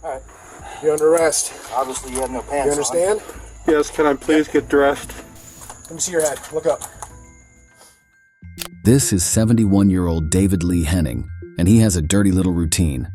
All right. You're under arrest. Obviously, you have no pants You understand? on. Yes, can I please get dressed? Let me see your head. Look up. This is 71-year-old David Lee Henning, and he has a dirty little routine.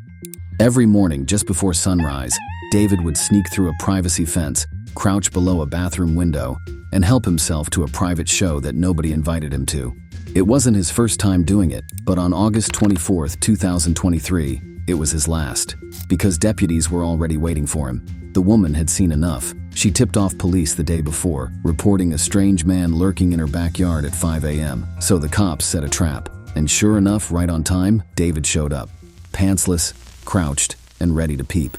Every morning, just before sunrise, David would sneak through a privacy fence, crouch below a bathroom window, and help himself to a private show that nobody invited him to. It wasn't his first time doing it, but on August 24, 2023, it was his last. Because deputies were already waiting for him, the woman had seen enough. She tipped off police the day before, reporting a strange man lurking in her backyard at 5 a.m. So the cops set a trap. And sure enough, right on time, David showed up. Pantsless, crouched, and ready to peep.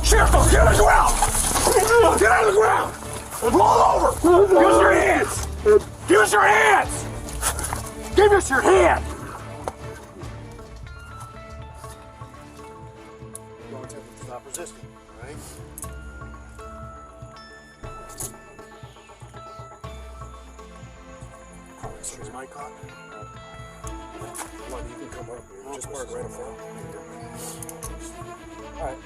Sheriff, get on the ground! Get on the ground! Roll over! Give us your hands! Give us your hands! Give us your hand! Don't attempt to stop resisting, all right? Is my cop? Come on, you can come up. Just park right in front. All right.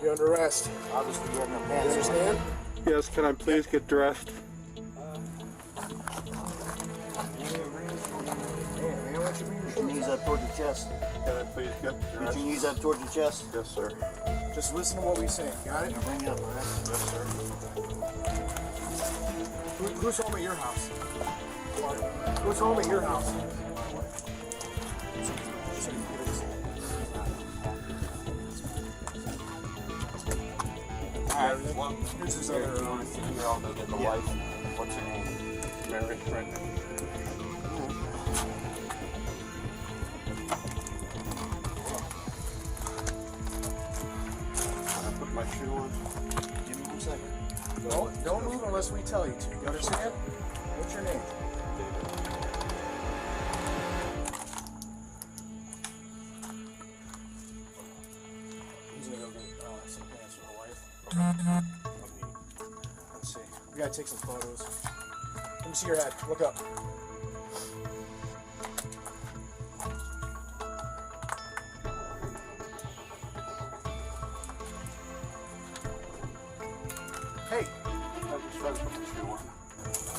You're under arrest. Obviously, you have no You pants on. understand? Yes, can I please get dressed? Get your knees up towards your chest. Can I please get Get dressed? your knees up towards your chest. Yes, sir. Just listen to what we say. Got it? Now bring it up, all right? Yes, sir. Who's home at your house? Who's home at your house? Here's his other You're all know the wife. What's her name? Mary Brendan. I put my shoe on. Give me 1 second. Don't move unless we tell you to. You understand? What's your name? He's gonna go get some pants for my wife. Let's see. We gotta take some photos. Let me see your head. Look up. Hey. I just tried to put my shoe on.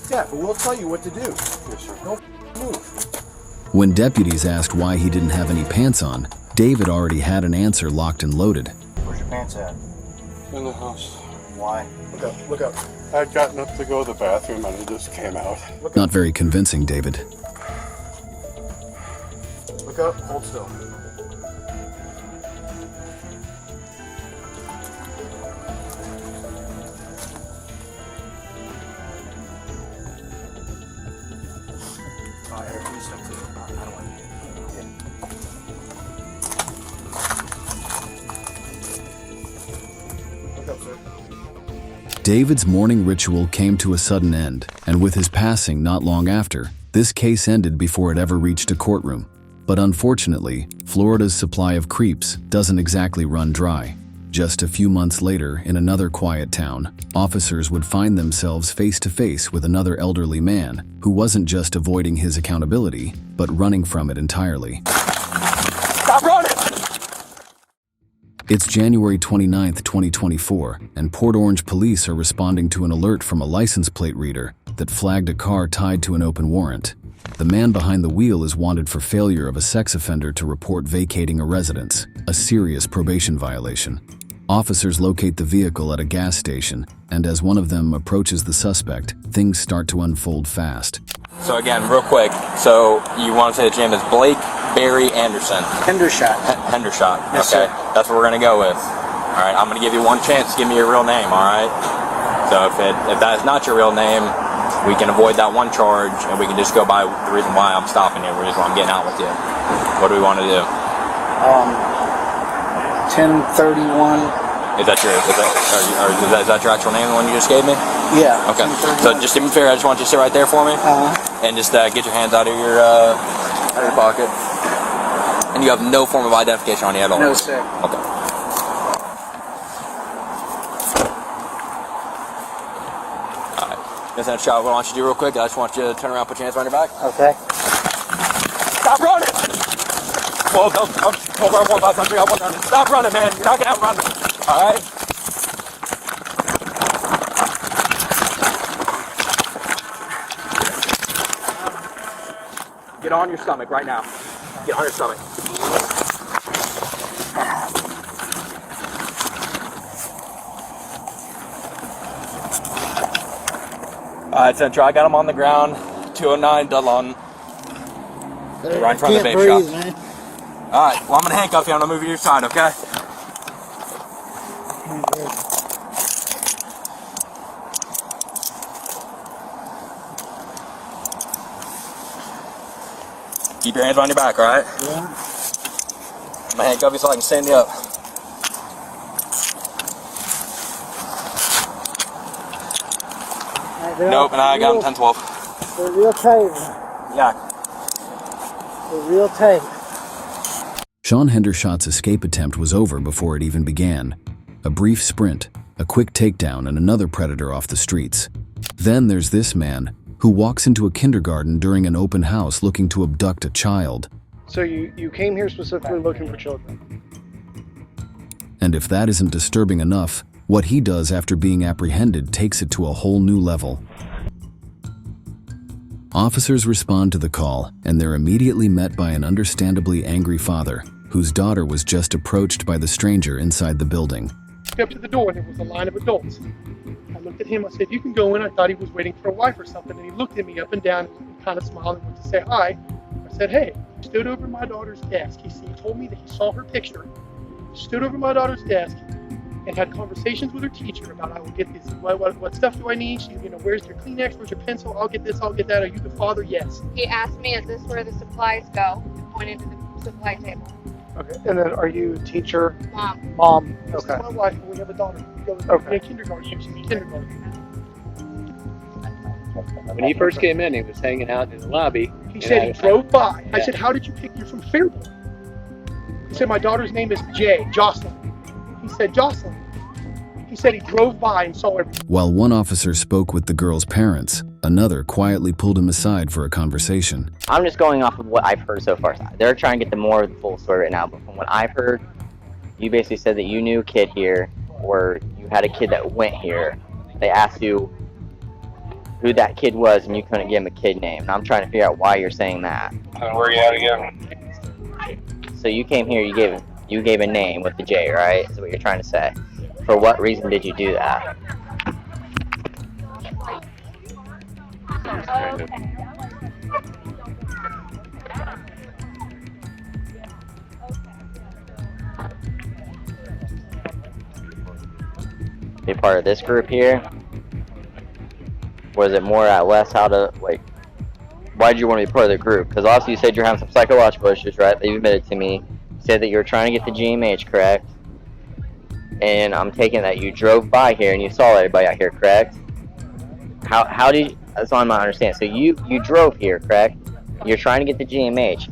Yeah, but we'll tell you what to do. Yes, sir. Don't move. When deputies asked why he didn't have any pants on, David already had an answer locked and loaded. Where's your pants at? In the house. Why? Look up. Look up. I'd gotten up to go to the bathroom and it just came out. Look Not up. very convincing, David. Look up. Hold still. Here, please step to it. I don't want you. Look up, sir. David's morning ritual came to a sudden end, and with his passing not long after, this case ended before it ever reached a courtroom. But unfortunately, Florida's supply of creeps doesn't exactly run dry. Just a few months later, in another quiet town, officers would find themselves face to face with another elderly man who wasn't just avoiding his accountability, but running from it entirely. Stop running! It's January 29, 2024, and Port Orange police are responding to an alert from a license plate reader that flagged a car tied to an open warrant. The man behind the wheel is wanted for failure of a sex offender to report vacating a residence, a serious probation violation. Officers locate the vehicle at a gas station, and as one of them approaches the suspect, things start to unfold fast. So again, real quick, so you want to say that your name is Blake Barry Anderson? Hendershot. Hendershot, Yes, okay. sir. That's what we're going to go with. All right, I'm going to give you one chance to give me your real name, all right? So if that is not your real name, we can avoid that one charge, and we can just go by the reason why I'm stopping you, the reason why I'm getting out with you. What do we want to do? 1031. Is that your actual name, the one you just gave me? Yeah. Okay. So just to be fair, I just want you to sit right there for me, and just get your hands out of your pocket. And you have no form of identification on you at all? No, sir. Okay. Alright. That's that shot. What I want you to do real quick, I just want you to turn around, put your hands behind your back. Okay. Stop running! Well, don't 1, 5, 3, 1, down. Stop running, man. You're not gonna outrun me. All right? Get on your stomach right now. Get on your stomach. All right, Central, I got him on the ground. 209 Dillon. Right in front of the vape shop. Man. All right, well, I'm gonna handcuff you. I'm gonna move you to your side, okay? Keep your hands behind your back, all right? Yeah. I'm gonna handcuff you so I can stand you up. Nope, and I got him 10-12. They're real tight. Yeah. They're real tight. Sean Hendershot's escape attempt was over before it even began. A brief sprint, a quick takedown, and another predator off the streets. Then there's this man, who walks into a kindergarten during an open house looking to abduct a child. So you came here specifically looking for children? And if that isn't disturbing enough, what he does after being apprehended takes it to a whole new level. Officers respond to the call, and they're immediately met by an understandably angry father, whose daughter was just approached by the stranger inside the building. Up to the door and there was a line of adults. I looked at him, I said, "You can go in." I thought he was waiting for a wife or something, and he looked at me up and down and kind of smiled and went to say hi. I said, "Hey." He stood over my daughter's desk. He told me that he saw her picture, stood over my daughter's desk, and had conversations with her teacher about, "I will get this. What stuff do I need?" She, "Where's your Kleenex? Where's your pencil? I'll get this. I'll get that. Are you the father?" "Yes." He asked me, "Is this where the supplies go?" Pointed to the supply table. Okay. And then, are you teacher? Mom. Mom. This Okay. is my wife, and we have a daughter. We go Okay. in kindergarten. You should be kindergarten. When he first came in, he was hanging out in the lobby. He said he drove by. I Yeah. said, "How did you pick you from Faribault?" He said, "My daughter's name is Jocelyn." He said, "Jocelyn." He said he drove by and saw everything. While one officer spoke with the girl's parents, another quietly pulled him aside for a conversation. I'm just going off of what I've heard so far. They're trying to get the more of the full story right now, but from what I've heard, you basically said that you knew a kid here, or you had a kid that went here. They asked you who that kid was, and you couldn't give him a kid name. And I'm trying to figure out why you're saying that. Where are you at again? So you came here, you gave a name with the J, right? Is what you're trying to say. For what reason did you do that? Be part of this group here? Was it more at less how to, like, why did you want to be part of the group? Because obviously you said you're having some psychological issues, right? That you admitted to me. You said that you were trying to get the GMH, correct? And I'm taking that you drove by here and you saw everybody out here, correct? How did you, that's all I'm not understanding. So you drove here, correct? You're trying to get the GMH,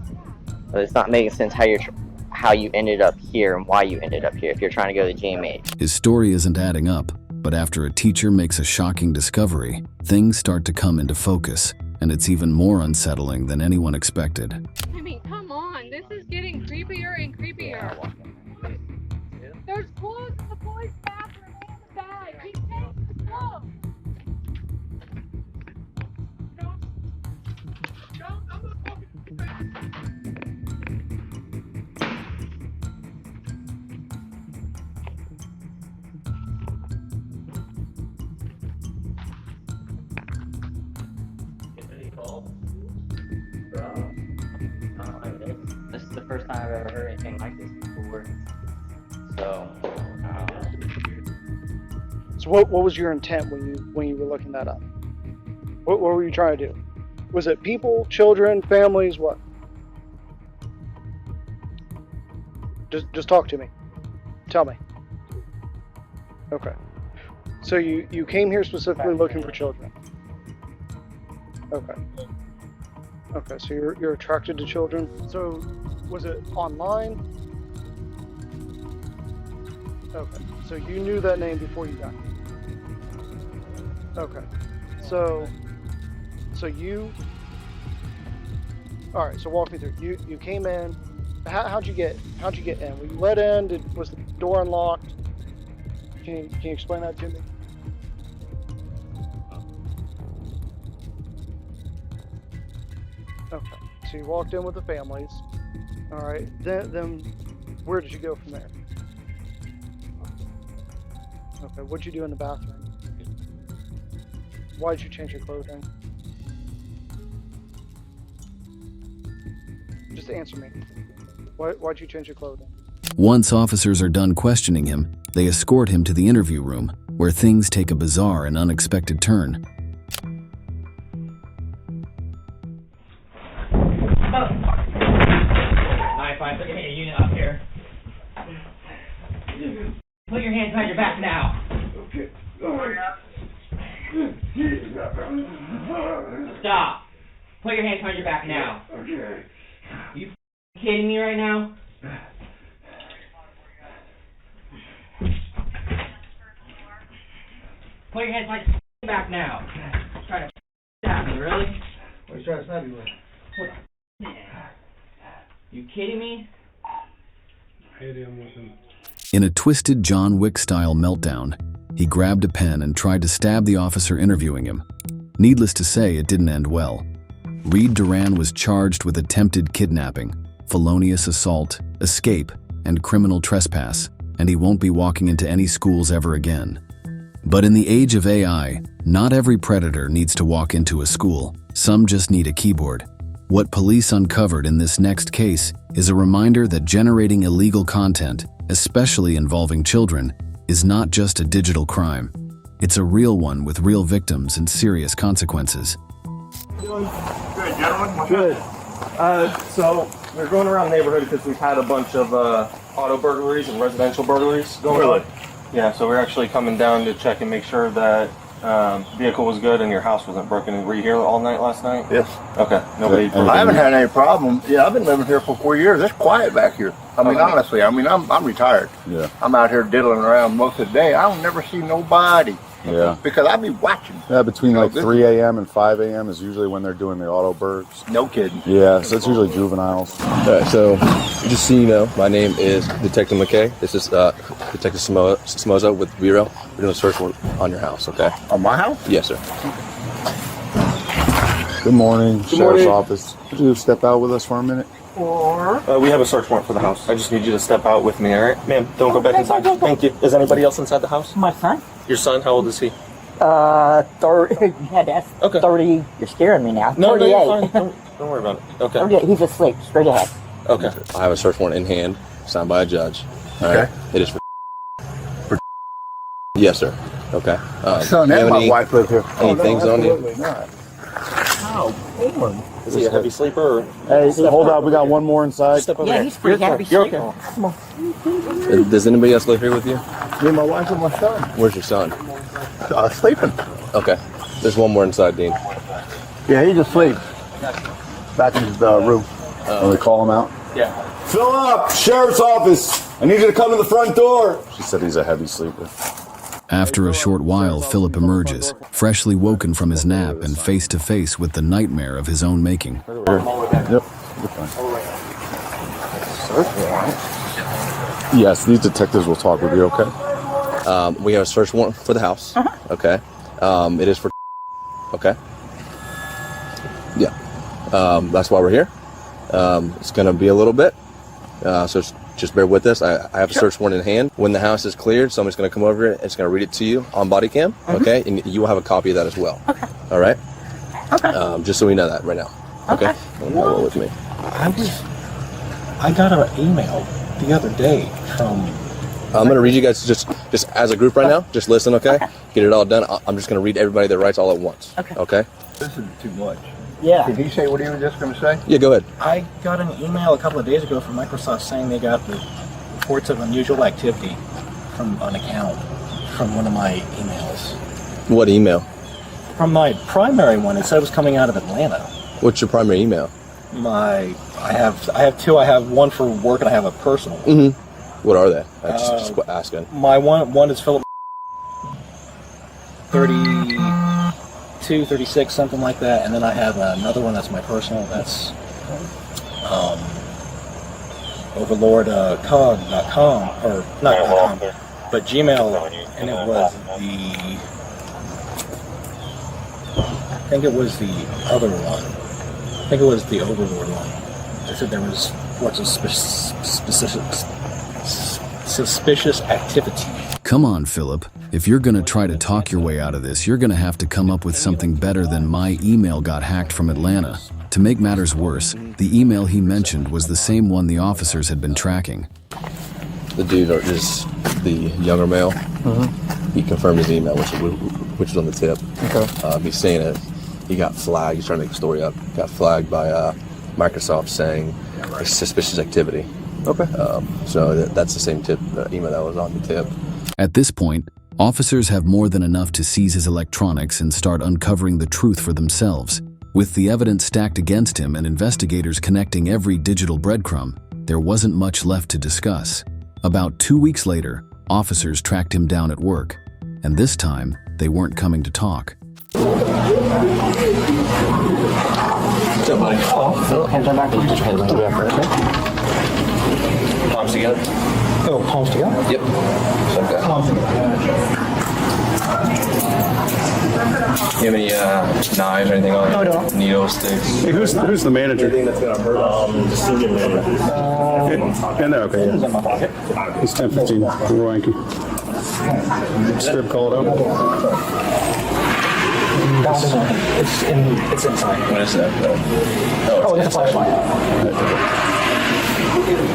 but it's not making sense how you ended up here and why you ended up here if you're trying to go to the GMH. His story isn't adding up, but after a teacher makes a shocking discovery, things start to come into focus, and it's even more unsettling than anyone expected. I mean, come on. This is getting creepier and creepier. There's clothes in the boys' bathroom and the bag. He takes the clothes. This is the first time I've ever heard anything like this before. So, So what was your intent when you were looking that up? What were you trying to do? Was it people, children, families, what? Just talk to me. Tell me. Okay. So you came here specifically looking for children. Okay. Okay, so you're attracted to children. So was it online? Okay. So you knew that name before you got here. Okay. So you. All right. So walk me through. You came in. How'd you get in? Were you let in? Was the door unlocked? Can you explain that to me? Okay. So you walked in with the families. All right. Then where did you go from there? Okay. What'd you do in the bathroom? Why did you change your clothing? Just answer me. Why'd you change your clothing? Once officers are done questioning him, they escort him to the interview room, where things take a bizarre and unexpected turn. Put your unit up here. Put your hands behind your back now. Okay. Stop. Put your hands behind your back now. Okay. You kidding me right now? Put your hands behind your back now. Trying to stab me, really? What are you trying to stab you with? What? You kidding me? In a twisted John Wick-style meltdown, he grabbed a pen and tried to stab the officer interviewing him. Needless to say, it didn't end well. Reed Duran was charged with attempted kidnapping, felonious assault, escape, and criminal trespass, and he won't be walking into any schools ever again. But in the age of AI, not every predator needs to walk into a school. Some just need a keyboard. What police uncovered in this next case is a reminder that generating illegal content, especially involving children, is not just a digital crime. It's a real one with real victims and serious consequences. Good, gentlemen. Good. So we're going around the neighborhood because we've had a bunch of auto burglaries and residential burglaries going on. Yeah, so we're actually coming down to check and make sure that vehicle was good and your house wasn't broken. Were you here all night last night? Yes. Okay. Nobody. I haven't had any problems. Yeah, I've been living here for 4 years. It's quiet back here. I mean, honestly, I'm retired. Yeah. I'm out here diddling around most of the day. I don't never see nobody. Yeah. Because I be watching. Yeah, between like 3 a.m. and 5 a.m. is usually when they're doing the auto burgs. No kidding. Yeah, so it's usually juveniles. All right, so just so you know, my name is Detective McKay. This is Detective Somoza with Bureau. We're doing a search warrant on your house, okay? On my house? Yes, sir. Good morning, Good Sheriff's morning. Office. Could you step out with us for a minute? We have a search warrant for the house. I just need you to step out with me, all right? Ma'am, don't go back inside. Thank you. Is anybody else inside the house? My son? Your son, how old is he? 30. Yeah, that's Okay. 30. You're scaring me now. No, 38. you're fine. Don't worry about it. Okay. 38. He's asleep. Straight ahead. Okay. I have a search warrant in hand, signed by a judge. All right? It is for Yes, sir. Okay. Son, do you and have my any- wife live here. Any things on you? Absolutely not. How? Is he a heavy sleeper? Or? Hey, hold up. We got one more inside. Step over Yeah, there. he's pretty You're happy okay. You're sleeper. okay. Come on. Does anybody else live here with you? Me and my wife and my son. Where's your son? Sleeping. Okay. There's one more inside, Dean. Yeah, he's asleep. Back in his room. Will we call him out? Yeah. Philip, Sheriff's Office. I need you to come to the front door. She said he's a heavy sleeper. After a short while, Philip emerges, freshly woken from his nap and face to face with the nightmare of his own making. Yep. You're fine. Search warrant? Yes, these detectives will talk with you, okay? We have a search warrant for the house. Okay. It is for okay. Yeah. That's why we're here. It's going to be a little bit. So just bear with us. I have a search warrant in hand. When the house is cleared, somebody's going to come over and it's going to read it to you on body cam. Okay. And you will have a copy of that as well. Okay. All right. Okay. Just so we know that right now. Okay. Roll with me. I got an email the other day from. I'm going to read you guys just as a group right now. Just listen, okay? Get it all done. I'm just going to read everybody that writes all at once. Okay. Okay? This is too much. Yeah. Did he say what he was just going to say? Yeah, go ahead. I got an email a couple of days ago from Microsoft saying they got reports of unusual activity from an account from one of my emails. What email? From my primary one, it said it was coming out of Atlanta. What's your primary email? I have two. I have one for work and I have a personal. Mm-hmm. What are they? Just asking. My one is Philip 30 32, 36, something like that. And then I have another one that's my personal. That's overlordcog.com, or not .com, but Gmail, and it was I think it was the other one. I think it was the Overlord one. They said there was suspicious activity. Come on, Philip. If you're gonna try to talk your way out of this, you're gonna have to come up with something better than my email got hacked from Atlanta. To make matters worse, the email he mentioned was the same one the officers had been tracking. The dude is the younger male. He confirmed his email, which is on the tip. Okay. He's saying it. He got flagged. He's trying to make the story up. Got flagged by Microsoft saying suspicious activity. Okay. So that's the same tip email that was on the tip. At this point, officers have more than enough to seize his electronics and start uncovering the truth for themselves. With the evidence stacked against him and investigators connecting every digital breadcrumb, there wasn't much left to discuss. About 2 weeks later, officers tracked him down at work, and this time, they weren't coming to talk. What's up, buddy? Oh, hands on back. Put your hands on the back, okay? Palms together? Oh, palms together? Yep. Okay. Palms together. You have any knives or anything on you? No, I don't. Needles, sticks? Hey, who's the manager? Anything that's gonna hurt? The senior manager. And okay. It's in my pocket. It's 10:15. Thank you. Strip call it out. It's inside. What is that? Oh, it's a flashlight.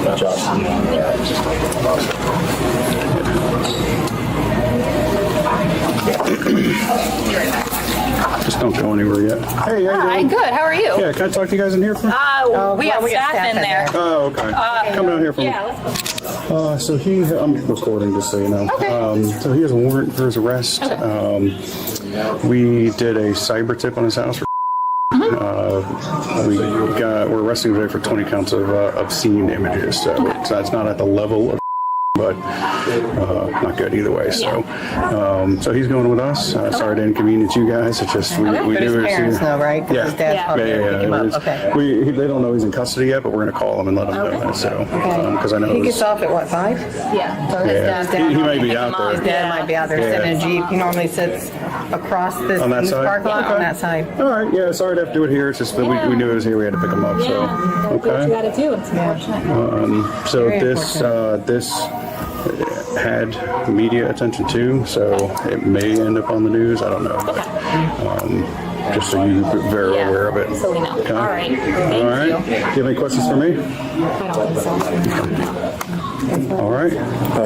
Good job. Just don't go anywhere yet. Hey, how you doing? Hi, good. How are you? Yeah, can I talk to you guys in here for? We got staff in there. Oh, okay. Come down here for Yeah, me. let's go. So I'm recording just so you know. Okay. So he has a warrant for his arrest. Okay. We did a cyber tip on his house. We're arresting today for 20 counts of obscene images. So that's not at the level of, but not good either way. So, so he's going with us. Sorry to inconvenience you guys. It's just we But knew his it was parents know, right? 'Cause Yeah, his dad's probably there to pick him up. It's- Okay. They don't know he's in custody yet, but we're going to call him and let him know that. So, because I know He it was- gets off at what, 5? Yeah. So his Yeah. dad He might be out there. His dad might be out there sitting in a Jeep. He normally sits across this, On that side? parking lot Okay. on that side. All right, yeah, sorry to have to do it here. It's just that we knew it was here. We had to pick him up. So, What you okay. gotta do. It's unfortunate. So Very this had media attention too, so it may end up on the news. I don't know, but just so you're very aware of it. So we know. Okay. All right. All right. Do you have any questions for me? I don't think so. All right.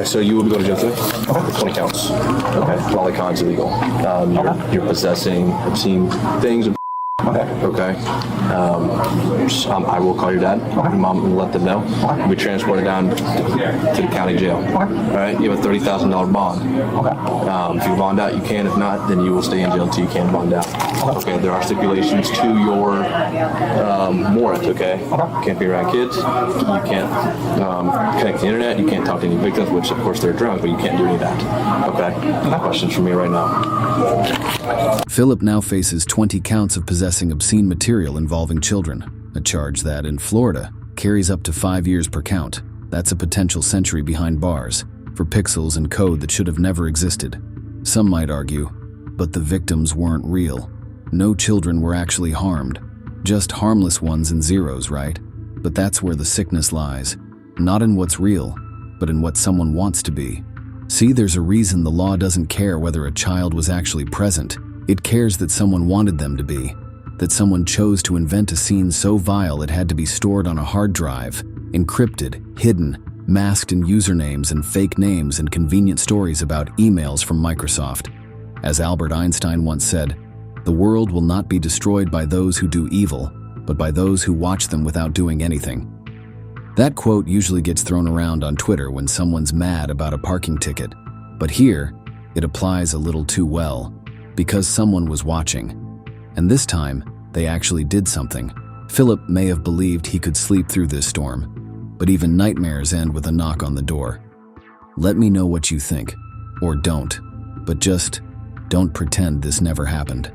So you will be going to jail today? 20 counts. Okay. All the cons illegal. You're possessing obscene things. Okay. I will call your dad, your mom, and let them know. You'll be transported down to the county jail. All right. You have a $30,000 bond. If you bond out, you can. If not, then you will stay in jail until you can bond out. Okay. There are stipulations to your warrant. Okay. You can't be around kids. You can't connect to the internet. You can't talk to any victims, which of course they're drunk, but you can't do any of that. Okay. Questions for me right now? Philip now faces 20 counts of possessing obscene material involving children, a charge that, in Florida, carries up to 5 years per count. That's a potential century behind bars for pixels and code that should have never existed. Some might argue, but the victims weren't real. No children were actually harmed, just harmless ones and zeros, right? But that's where the sickness lies, not in what's real, but in what someone wants to be. See, there's a reason the law doesn't care whether a child was actually present. It cares that someone wanted them to be, that someone chose to invent a scene so vile it had to be stored on a hard drive, encrypted, hidden, masked in usernames and fake names and convenient stories about emails from Microsoft. As Albert Einstein once said, "The world will not be destroyed by those who do evil, but by those who watch them without doing anything." That quote usually gets thrown around on Twitter when someone's mad about a parking ticket, but here, it applies a little too well, because someone was watching. And this time, they actually did something. Philip may have believed he could sleep through this storm, but even nightmares end with a knock on the door. Let me know what you think, or don't, but just don't pretend this never happened.